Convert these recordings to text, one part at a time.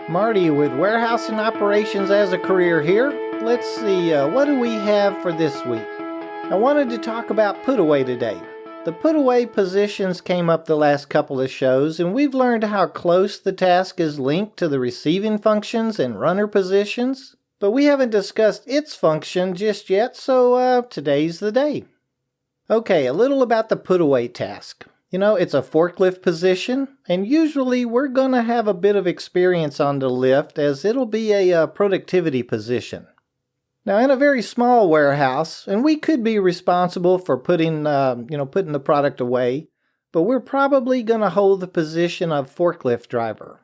Marty with warehousing operations as a career here. Let's see, what do we have for this week? I wanted to talk about putaway today. The putaway positions came up the last couple of shows, and we've learned how close the task is linked to the receiving functions and runner positions, but we haven't discussed its function just yet, so today's the day. Okay, a little about the putaway task. It's a forklift position, and usually we're going to have a bit of experience on the lift as it'll be a productivity position. Now, in a very small warehouse, and we could be responsible for putting the product away, but we're probably going to hold the position of forklift driver.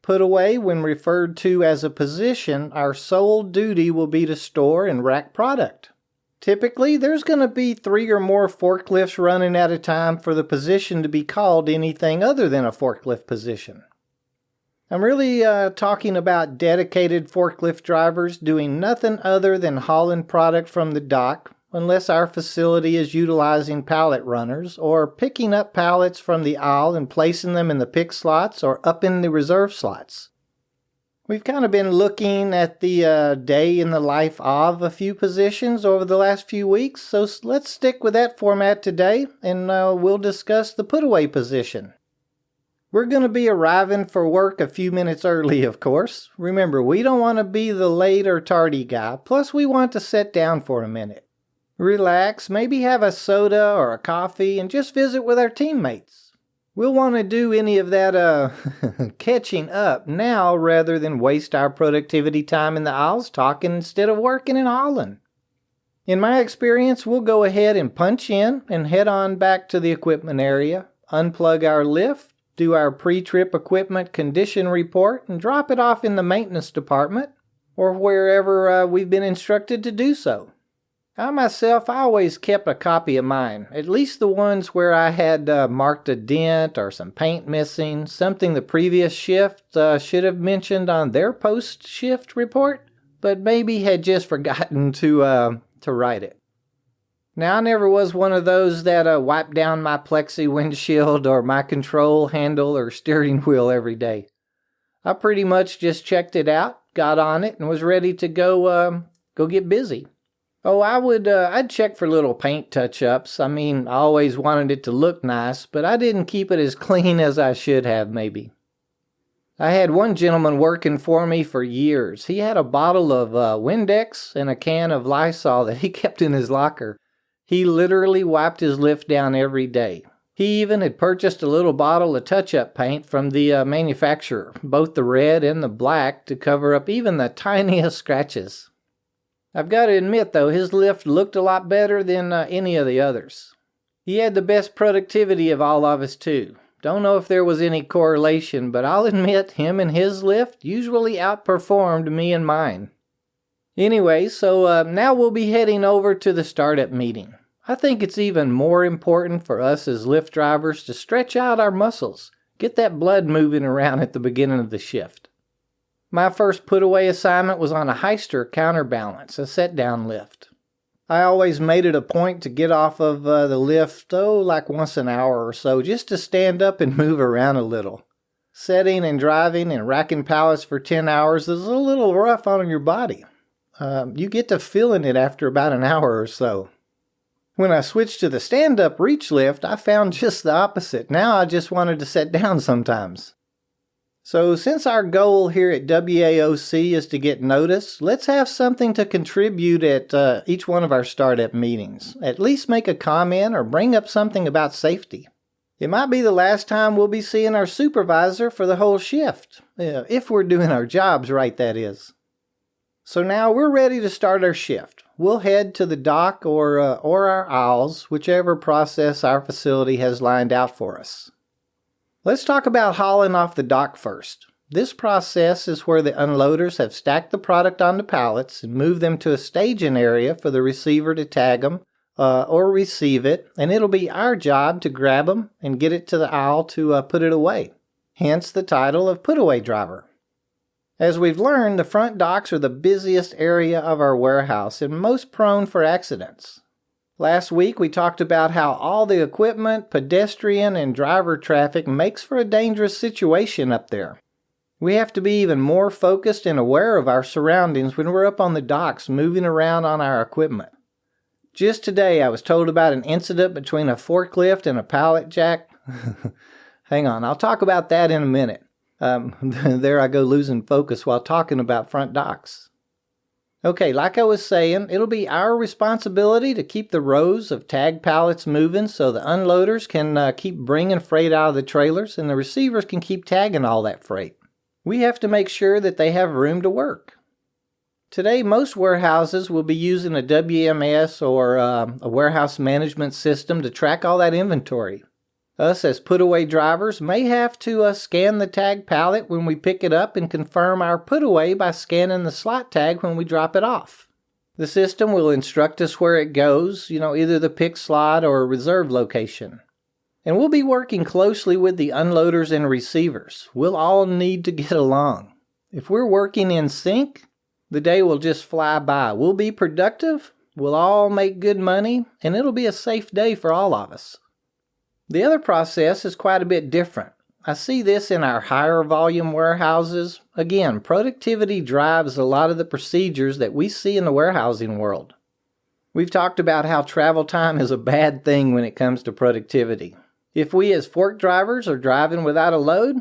Putaway, when referred to as a position, our sole duty will be to store and rack product. Typically, there's going to be 3 or more forklifts running at a time for the position to be called anything other than a forklift position. I'm really talking about dedicated forklift drivers doing nothing other than hauling product from the dock, unless our facility is utilizing pallet runners, or picking up pallets from the aisle and placing them in the pick slots or up in the reserve slots. We've kind of been looking at the day in the life of a few positions over the last few weeks, so let's stick with that format today, and we'll discuss the putaway position. We're going to be arriving for work a few minutes early, of course. Remember, we don't want to be the late or tardy guy, plus we want to sit down for a minute. Relax, maybe have a soda or a coffee, and just visit with our teammates. We'll want to do any of that catching up now rather than waste our productivity time in the aisles talking instead of working and hauling. In my experience, we'll go ahead and punch in and head on back to the equipment area, unplug our lift, do our pre-trip equipment condition report, and drop it off in the maintenance department or wherever we've been instructed to do so. I always kept a copy of mine, at least the ones where I had marked a dent or some paint missing, something the previous shift should have mentioned on their post-shift report, but maybe had just forgotten to write it. Now, I never was one of those that wiped down my plexi windshield or my control handle or steering wheel every day. I pretty much just checked it out, got on it, and was ready to go get busy. Oh, I'd check for little paint touch-ups. I always wanted it to look nice, but I didn't keep it as clean as I should have, maybe. I had one gentleman working for me for years. He had a bottle of Windex and a can of Lysol that he kept in his locker. He literally wiped his lift down every day. He even had purchased a little bottle of touch-up paint from the manufacturer, both the red and the black, to cover up even the tiniest scratches. I've got to admit, though, his lift looked a lot better than any of the others. He had the best productivity of all of us, too. Don't know if there was any correlation, but I'll admit him and his lift usually outperformed me and mine. Anyway, so now we'll be heading over to the startup meeting. I think it's even more important for us as lift drivers to stretch out our muscles, get that blood moving around at the beginning of the shift. My first put-away assignment was on a Heister counterbalance, a set-down lift. I always made it a point to get off of the lift, like once an hour or so, just to stand up and move around a little. Setting and driving and racking pallets for 10 hours is a little rough on your body. You get to feeling it after about an hour or so. When I switched to the stand-up reach lift, I found just the opposite. Now I just wanted to sit down sometimes. So since our goal here at WAOC is to get noticed, let's have something to contribute at each one of our startup meetings. At least make a comment or bring up something about safety. It might be the last time we'll be seeing our supervisor for the whole shift. If we're doing our jobs right, that is. So now we're ready to start our shift. We'll head to the dock or our aisles, whichever process our facility has lined out for us. Let's talk about hauling off the dock first. This process is where the unloaders have stacked the product onto pallets and moved them to a staging area for the receiver to tag them or receive it, and it'll be our job to grab them and get it to the aisle to put it away. Hence the title of Putaway Driver. As we've learned, the front docks are the busiest area of our warehouse and most prone for accidents. Last week we talked about how all the equipment, pedestrian, and driver traffic makes for a dangerous situation up there. We have to be even more focused and aware of our surroundings when we're up on the docks moving around on our equipment. Just today I was told about an incident between a forklift and a pallet jack. Hang on, I'll talk about that in a minute. There I go losing focus while talking about front docks. Okay, like I was saying, it'll be our responsibility to keep the rows of tag pallets moving so the unloaders can keep bringing freight out of the trailers and the receivers can keep tagging all that freight. We have to make sure that they have room to work. Today, most warehouses will be using a WMS or a warehouse management system to track all that inventory. Us as put-away drivers may have to scan the tag pallet when we pick it up and confirm our put-away by scanning the slot tag when we drop it off. The system will instruct us where it goes, either the pick slot or a reserve location. And we'll be working closely with the unloaders and receivers. We'll all need to get along. If we're working in sync, the day will just fly by. We'll be productive, we'll all make good money, and it'll be a safe day for all of us. The other process is quite a bit different. I see this in our higher volume warehouses. Again, productivity drives a lot of the procedures that we see in the warehousing world. We've talked about how travel time is a bad thing when it comes to productivity. If we as fork drivers are driving without a load,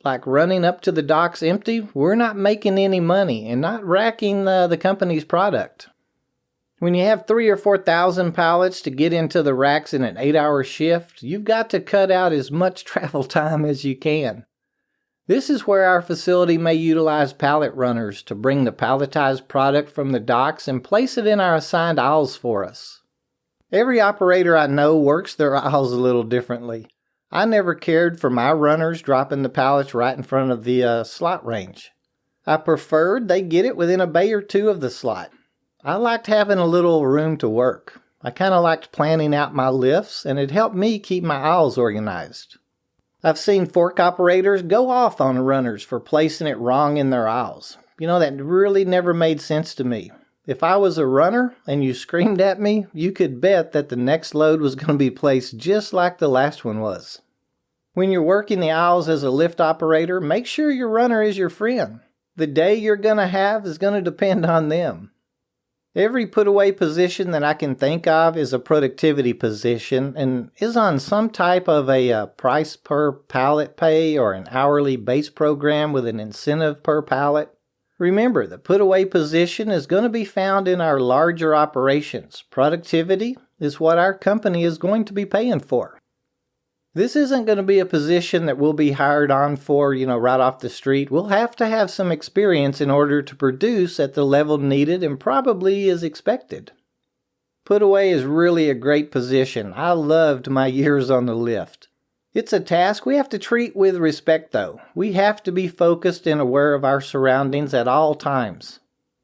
like running up to the docks empty, we're not making any money and not racking the company's product. When you have 3,000 or 4,000 pallets to get into the racks in an 8-hour shift, you've got to cut out as much travel time as you can. This is where our facility may utilize pallet runners to bring the palletized product from the docks and place it in our assigned aisles for us. Every operator I know works their aisles a little differently. I never cared for my runners dropping the pallets right in front of the slot range. I preferred they get it within a bay or two of the slot. I liked having a little room to work. I kind of liked planning out my lifts, and it helped me keep my aisles organized. I've seen fork operators go off on runners for placing it wrong in their aisles. That really never made sense to me. If I was a runner and you screamed at me, you could bet that the next load was going to be placed just like the last one was. When you're working the aisles as a lift operator, make sure your runner is your friend. The day you're going to have is going to depend on them. Every put-away position that I can think of is a productivity position and is on some type of a price per pallet pay or an hourly base program with an incentive per pallet. Remember, the put-away position is going to be found in our larger operations. Productivity is what our company is going to be paying for. This isn't going to be a position that we'll be hired on for, right off the street. We'll have to have some experience in order to produce at the level needed and probably is expected. Put away is really a great position. I loved my years on the lift. It's a task we have to treat with respect, though. We have to be focused and aware of our surroundings at all times.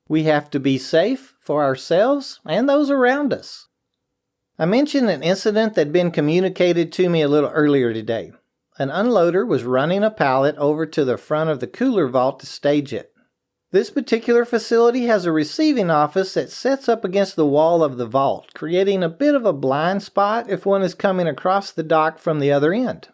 We have to be safe for ourselves and those around us. I mentioned an incident that had been communicated to me a little earlier today. An unloader was running a pallet over to the front of the cooler vault to stage it. This particular facility has a receiving office that sets up against the wall of the vault, creating a bit of a blind spot if one is coming across the dock from the other end.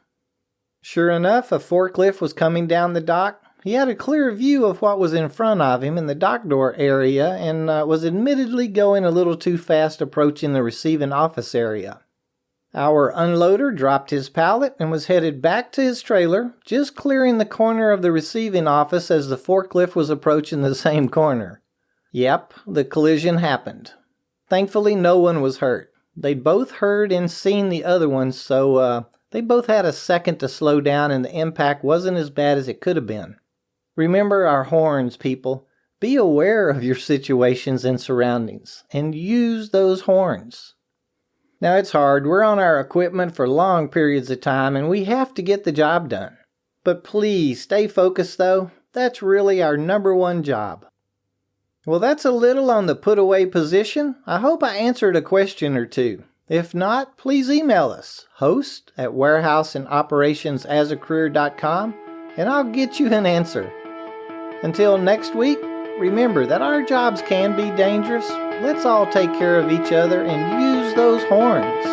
Sure enough, a forklift was coming down the dock. He had a clear view of what was in front of him in the dock door area and was admittedly going a little too fast approaching the receiving office area. Our unloader dropped his pallet and was headed back to his trailer, just clearing the corner of the receiving office as the forklift was approaching the same corner. Yep, the collision happened. Thankfully, no one was hurt. They'd both heard and seen the other one, so they both had a second to slow down and the impact wasn't as bad as it could have been. Remember our horns, people. Be aware of your situations and surroundings, and use those horns. Now it's hard. We're on our equipment for long periods of time, and we have to get the job done. But please, stay focused though. That's really our number one job. Well, that's a little on the put-away position. I hope I answered a question or two. If not, please email us, host@warehouseingoperationsasAcareer.com, and I'll get you an answer. Until next week, remember that our jobs can be dangerous. Let's all take care of each other and use those horns.